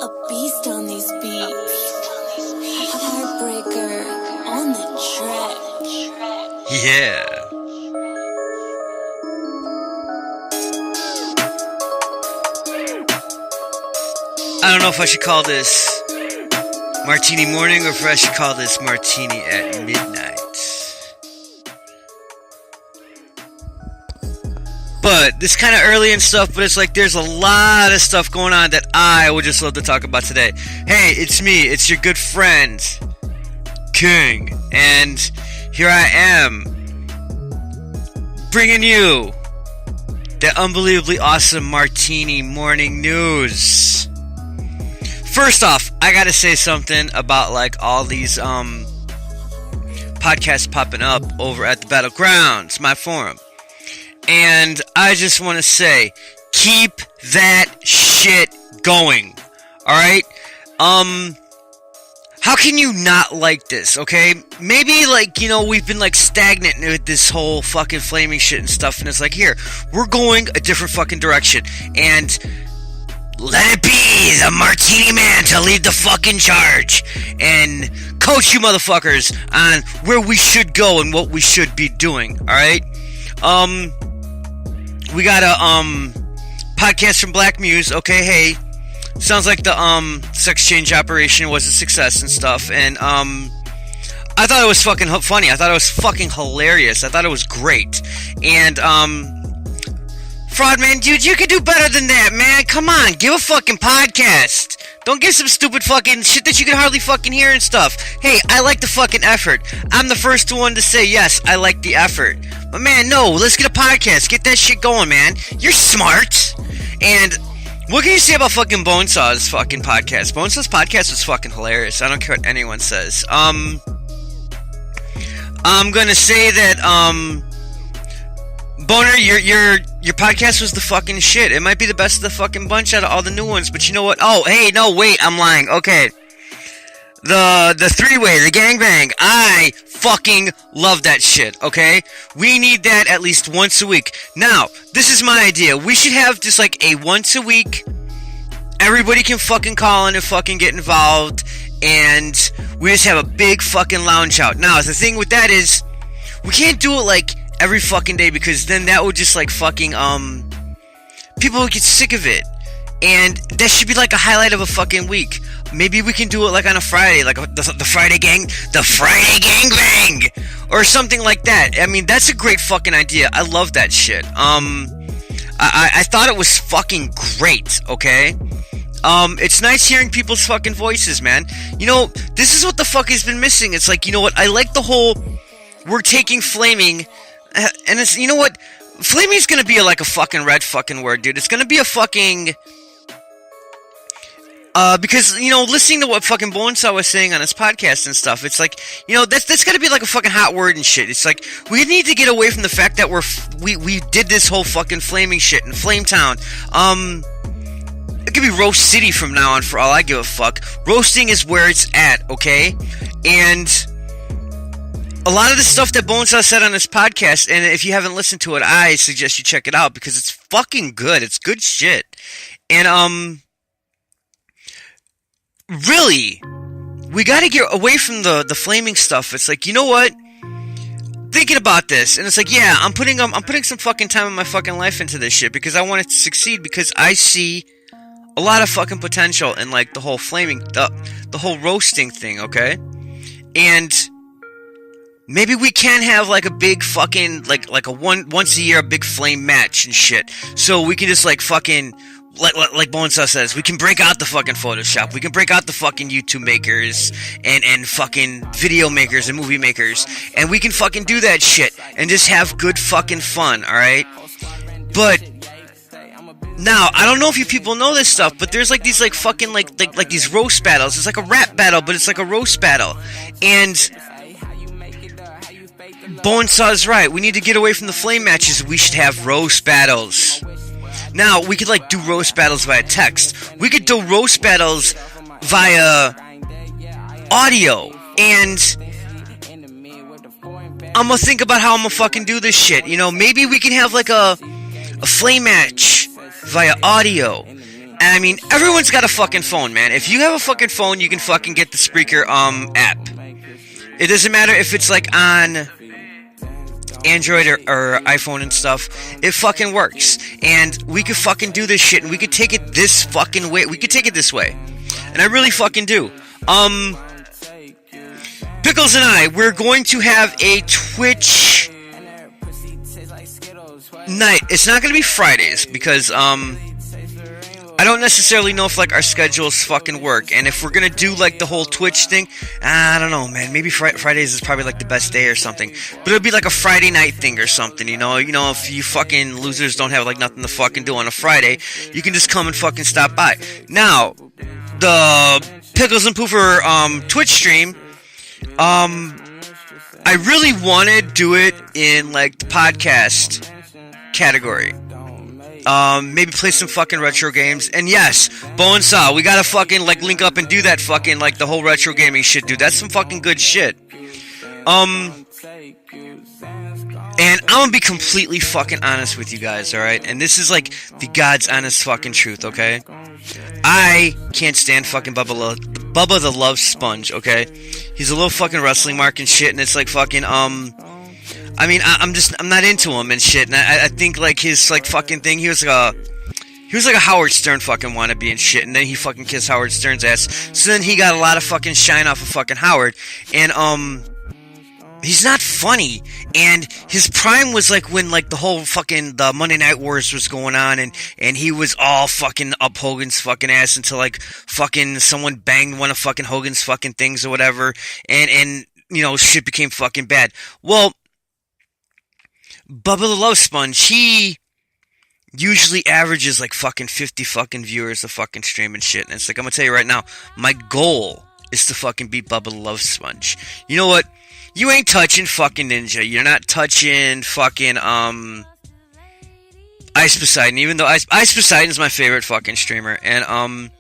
A beast on these beats. Heartbreaker on the track. Yeah. I don't know if I should call this Martini Morning or if I should call this Martini at Midnight. But this kind of early and stuff, but it's like there's a lot of stuff going on that I would just love to talk about today. Hey, it's me, it's your good friend, King, and here I am, bringing you the unbelievably awesome Martini Morning News. First off, I gotta say something about like all these podcasts popping up over at the Battlegrounds, my forum. And I just want to say, keep that shit going. Alright? How can you not like this, okay? Maybe, like, you know, we've been, like, stagnant with this whole fucking flaming shit and stuff, and it's like, here, we're going a different fucking direction, and let it be the Martini Man to lead the fucking charge, and coach you motherfuckers on where we should go and what we should be doing, alright? We got a, podcast from Black Muse, okay, hey, sounds like the, sex change operation was a success and stuff, and, I thought it was fucking funny, I thought it was fucking hilarious, I thought it was great, and, Fraudman, dude, you could do better than that, man, come on, give a fucking podcast, don't give some stupid fucking shit that you can hardly fucking hear and stuff. Hey, I like the fucking effort, I'm the first one to say, yes, I like the effort. But man, no, let's get a podcast. Get that shit going, man. You're smart. And what can you say about fucking Bonesaw's fucking podcast? Bonesaw's podcast was fucking hilarious. I don't care what anyone says. I'm gonna say that, Boner, your podcast was the fucking shit. It might be the best of the fucking bunch out of all the new ones, but you know what? Oh, hey, no, wait, I'm lying. Okay. The three-way, the gangbang, I fucking love that shit, okay? We need that at least once a week. Now, this is my idea. We should have just like a once a week, everybody can fucking call in and fucking get involved, and we just have a big fucking lounge out. Now, the thing with that is, we can't do it like every fucking day, because then that would just like fucking, people would get sick of it. And that should be like a highlight of a fucking week. Maybe we can do it like on a Friday, like the Friday gangbang, or something like that. I mean, that's a great fucking idea. I love that shit. I thought it was fucking great, okay? It's nice hearing people's fucking voices, man. You know, this is what the fuck has been missing. It's like, you know what, I like the whole, we're taking flaming, and it's, you know what, flaming's gonna be like a fucking red fucking word, dude. It's gonna be a fucking, because, you know, listening to what fucking Bonesaw was saying on his podcast and stuff, it's like, you know, that's gotta be like a fucking hot word and shit. It's like, we need to get away from the fact that we did this whole fucking flaming shit in Flametown. It could be Roast City from now on for all I give a fuck. Roasting is where it's at, okay? And a lot of the stuff that Bonesaw said on his podcast, and if you haven't listened to it, I suggest you check it out, because it's fucking good. It's good shit. And, really, we gotta get away from the flaming stuff. It's like, you know what? Thinking about this, and it's like, yeah, I'm putting some fucking time in my fucking life into this shit, because I want it to succeed, because I see a lot of fucking potential in, like, the whole flaming, the whole roasting thing, okay? And maybe we can have, like, a big fucking, like a once a year, a big flame match and shit. So we can just, like, fucking, like Bonesaw says, we can break out the fucking Photoshop. We can break out the fucking YouTube makers and fucking video makers and movie makers. And we can fucking do that shit and just have good fucking fun, alright? But now, I don't know if you people know this stuff, but there's like these like fucking like these roast battles. It's like a rap battle, but it's like a roast battle. And Bonesaw's right. We need to get away from the flame matches. We should have roast battles. Now, we could like do roast battles via text. We could do roast battles via audio. And I'm gonna think about how I'm gonna fucking do this shit. You know, maybe we can have like a flame match via audio. And I mean, everyone's got a fucking phone, man. If you have a fucking phone, you can fucking get the Spreaker app. It doesn't matter if it's like on Android or iPhone and stuff. It fucking works. And we could fucking do this shit, and we could take it this fucking way. We could take it this way. And I really fucking do. Pickles and I, we're going to have a Twitch night. It's not going to be Fridays, because, I don't necessarily know if, like, our schedules fucking work, and if we're gonna do, like, the whole Twitch thing, I don't know, man, maybe Fridays is probably, like, the best day or something, but it'll be, like, a Friday night thing or something, you know, if you fucking losers don't have, like, nothing to fucking do on a Friday, you can just come and fucking stop by. Now, the Pickles and Poofer, Twitch stream, I really want to do it in, like, the podcast category. Maybe play some fucking retro games. And yes, Bo and Saw, we gotta fucking, like, link up and do that fucking, like, the whole retro gaming shit, dude. That's some fucking good shit. And I'm gonna be completely fucking honest with you guys, alright? And this is, like, the God's honest fucking truth, okay? I can't stand fucking Bubba the Love Sponge, okay? He's a little fucking wrestling mark and shit, and it's like fucking, I mean, I'm not into him and shit, and I think, like, his, like, fucking thing, he was like a Howard Stern fucking wannabe and shit, and then he fucking kissed Howard Stern's ass, so then he got a lot of fucking shine off of fucking Howard, and, he's not funny, and his prime was, like, when, like, the whole fucking, the Monday Night Wars was going on, and he was all fucking up Hogan's fucking ass until, like, fucking someone banged one of fucking Hogan's fucking things or whatever, and, you know, shit became fucking bad. Well, Bubba the Love Sponge, he usually averages like fucking 50 fucking viewers a fucking stream and shit. And it's like, I'm gonna tell you right now, my goal is to fucking beat Bubba the Love Sponge. You know what? You ain't touching fucking Ninja. You're not touching fucking, Ice Poseidon. Even though Ice Poseidon's my favorite fucking streamer. And,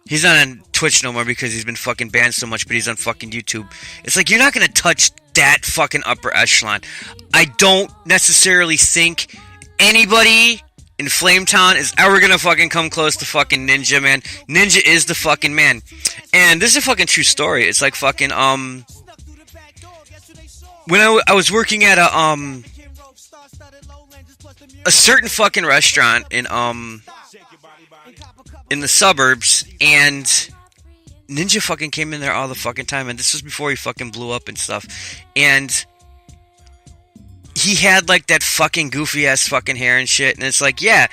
he's not on Twitch no more because he's been fucking banned so much, but he's on fucking YouTube. It's like, you're not gonna touch that fucking upper echelon. I don't necessarily think anybody in Flametown is ever gonna fucking come close to fucking Ninja, man. Ninja is the fucking man. And this is a fucking true story. It's like fucking, when I was working at a certain fucking restaurant in the suburbs, and Ninja fucking came in there all the fucking time, and this was before he fucking blew up and stuff, and he had, like, that fucking goofy-ass fucking hair and shit, and it's like, yeah,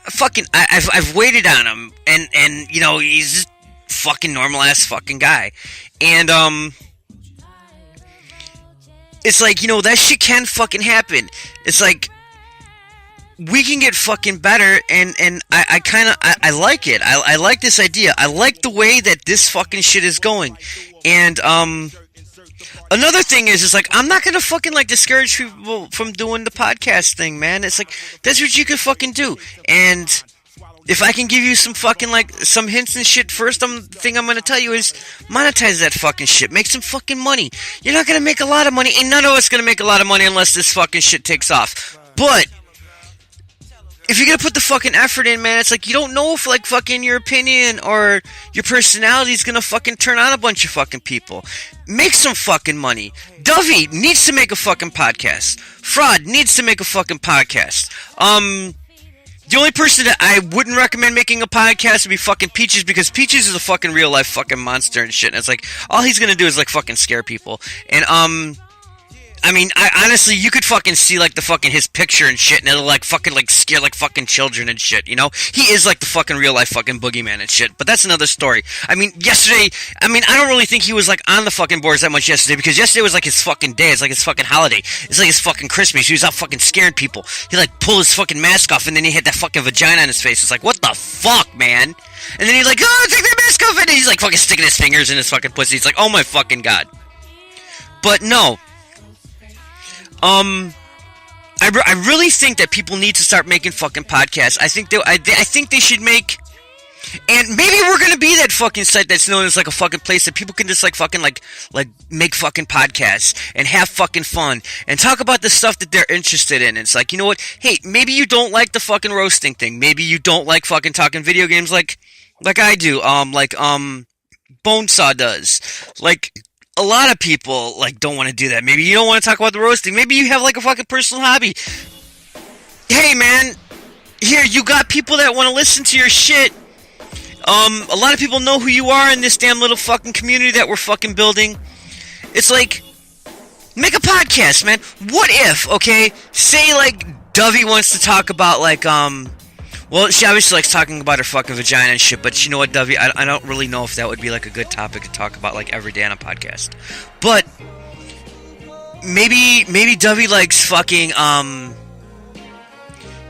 fucking, I've waited on him, and, you know, he's just fucking normal-ass fucking guy, and, it's like, you know, that shit can fucking happen. It's like, we can get fucking better, and I kind of, I like it. I like this idea. I like the way that this fucking shit is going. And, another thing is like, I'm not gonna fucking, like, discourage people from doing the podcast thing, man. It's like, that's what you can fucking do. And if I can give you some fucking, like, some hints and shit, first thing I'm gonna tell you is monetize that fucking shit. Make some fucking money. You're not gonna make a lot of money, and none of us gonna make a lot of money unless this fucking shit takes off. But if you're gonna put the fucking effort in, man, it's like, you don't know if, like, fucking your opinion or your personality is gonna fucking turn on a bunch of fucking people. Make some fucking money. Dovey needs to make a fucking podcast. Fraud needs to make a fucking podcast. The only person that I wouldn't recommend making a podcast would be fucking Peaches, because Peaches is a fucking real life fucking monster and shit, and it's like, all he's gonna do is, like, fucking scare people. And, I mean, honestly, you could fucking see, like, the fucking his picture and shit, and it'll, like, fucking, like, scare, like, fucking children and shit, you know? He is, like, the fucking real-life fucking boogeyman and shit, but that's another story. I mean, yesterday, I don't really think he was, like, on the fucking boards that much yesterday, because yesterday was, like, his fucking day. It's like his fucking holiday. It's like his fucking Christmas. He was out fucking scaring people. He, like, pulled his fucking mask off, and then he had that fucking vagina on his face. It's like, what the fuck, man? And then he's like, oh, take that mask off, and he's, like, fucking sticking his fingers in his fucking pussy. It's like, oh my fucking god. But no. I really think that people need to start making fucking podcasts. I think they should make And maybe we're gonna be that fucking site that's known as like a fucking place that people can just like fucking like make fucking podcasts and have fucking fun and talk about the stuff that they're interested in. It's like, you know what? Hey, maybe you don't like the fucking roasting thing. Maybe you don't like fucking talking video games like I do. Bonesaw does. Like, a lot of people like don't want to do that. Maybe you don't want to talk about the roasting. Maybe you have like a fucking personal hobby. Hey man, here you got people that want to listen to your shit. A lot of people know who you are in this damn little fucking community that we're fucking building. It's like, make a podcast, man. What if, okay, say like Dovey wants to talk about like, well, she obviously likes talking about her fucking vagina and shit, but you know what, Dovey, I don't really know if that would be like a good topic to talk about like every day on a podcast. But maybe Dovey likes fucking,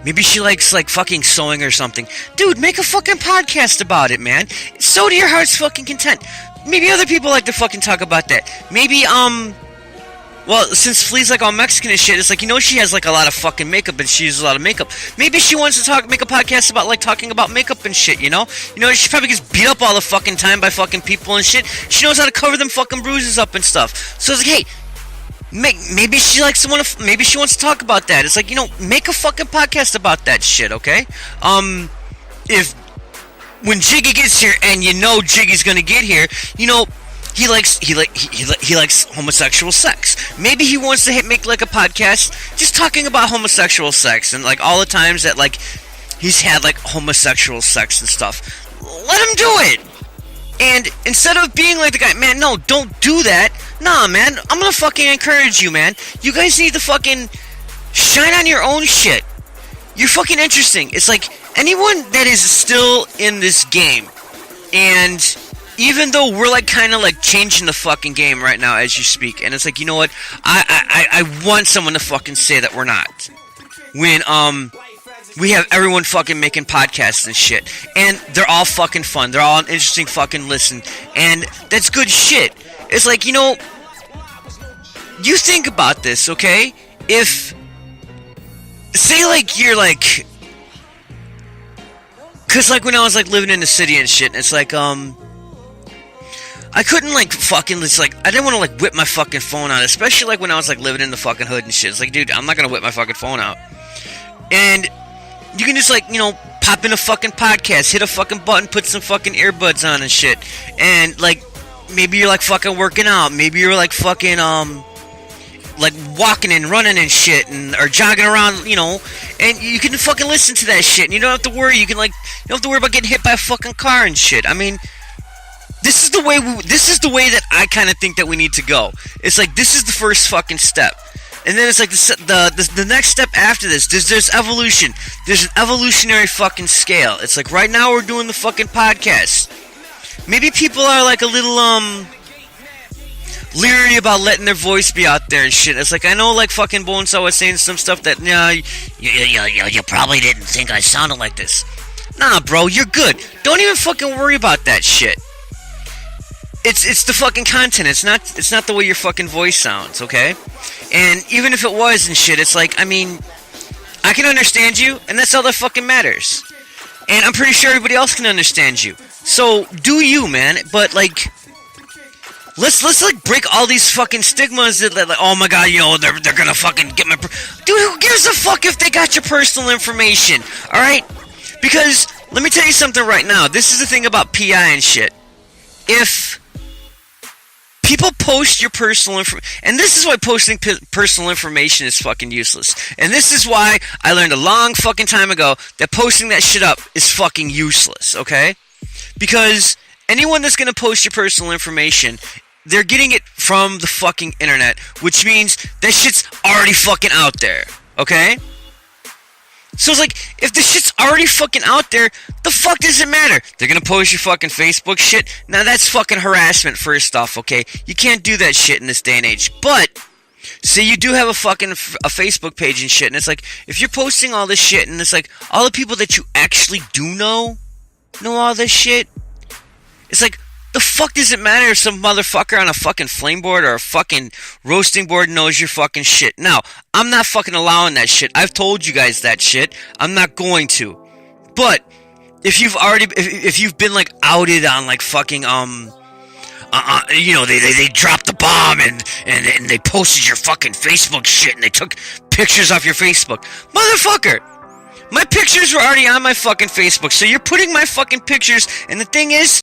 maybe she likes, like, fucking sewing or something. Dude, make a fucking podcast about it, man. So to your heart's fucking content. Maybe other people like to fucking talk about that. Maybe, well, since Flea's, like, all Mexican and shit, it's like, you know, she has, like, a lot of fucking makeup and she uses a lot of makeup. Maybe she wants to make a podcast about, like, talking about makeup and shit, you know? You know, she probably gets beat up all the fucking time by fucking people and shit. She knows how to cover them fucking bruises up and stuff. So it's like, hey, maybe she likes someone. Maybe she wants to talk about that. It's like, you know, make a fucking podcast about that shit, okay? If when Jiggy gets here, and you know Jiggy's gonna get here, you know, he likes homosexual sex. Maybe he wants to make like a podcast just talking about homosexual sex and like all the times that like he's had like homosexual sex and stuff. Let him do it. And instead of being like the guy, man, no, don't do that. Nah, man, I'm gonna fucking encourage you, man. You guys need to fucking shine on your own shit. You're fucking interesting. It's like, anyone that is still in this game, and even though we're like kind of like changing the fucking game right now as you speak, and it's like, you know what, I want someone to fucking say that we're not. When, we have everyone fucking making podcasts and shit. And they're all fucking fun. They're all an interesting fucking listen. And that's good shit. It's like, you know, you think about this, okay? If, say like, you're like, cause like when I was like living in the city and shit, it's like, I couldn't like fucking, it's like, I didn't want to like whip my fucking phone out, especially like when I was like living in the fucking hood and shit. It's like, dude, I'm not gonna whip my fucking phone out. And you can just, like, you know, pop in a fucking podcast, hit a fucking button, put some fucking earbuds on and shit. And, like, maybe you're, like, fucking working out. Maybe you're, like, fucking, like, walking and running and shit, and or jogging around, you know. And you can fucking listen to that shit. And you don't have to worry. You can, like, you don't have to worry about getting hit by a fucking car and shit. I mean, this is the way that I kind of think that we need to go. It's like, this is the first fucking step. And then it's like the next step after this. There's evolution. There's an evolutionary fucking scale. It's like right now we're doing the fucking podcast. Maybe people are like a little leery about letting their voice be out there and shit. It's like, I know like fucking Bonesaw was saying some stuff that you probably didn't think I sounded like this. Nah, bro, you're good. Don't even fucking worry about that shit. It's the fucking content. It's not the way your fucking voice sounds, okay? And even if it was and shit, it's like, I mean, I can understand you, and that's all that fucking matters. And I'm pretty sure everybody else can understand you. So, do you, man. But, like, let's like, break all these fucking stigmas that, like, oh my god, you know, they're gonna fucking get my... Dude, who gives a fuck if they got your personal information, alright? Because, let me tell you something right now. This is the thing about PI and shit. If people post your personal information, and this is why posting personal information is fucking useless. And this is why I learned a long fucking time ago that posting that shit up is fucking useless, okay? Because anyone that's gonna post your personal information, they're getting it from the fucking internet, which means that shit's already fucking out there, okay? So it's like, if the shit's already fucking out there, the fuck does it matter? They're gonna post your fucking Facebook shit? Now that's fucking harassment first off, okay? You can't do that shit in this day and age. But, say you do have a Facebook page and shit, and it's like, if you're posting all this shit, and it's like, all the people that you actually do know all this shit, it's like, the fuck does it matter if some motherfucker on a fucking flame board or a fucking roasting board knows your fucking shit? Now, I'm not fucking allowing that shit. I've told you guys that shit. I'm not going to. But, if you've been like outed on like fucking you know, they dropped the bomb and they posted your fucking Facebook shit and they took pictures off your Facebook. Motherfucker! My pictures were already on my fucking Facebook, so you're putting my fucking pictures, and the thing is,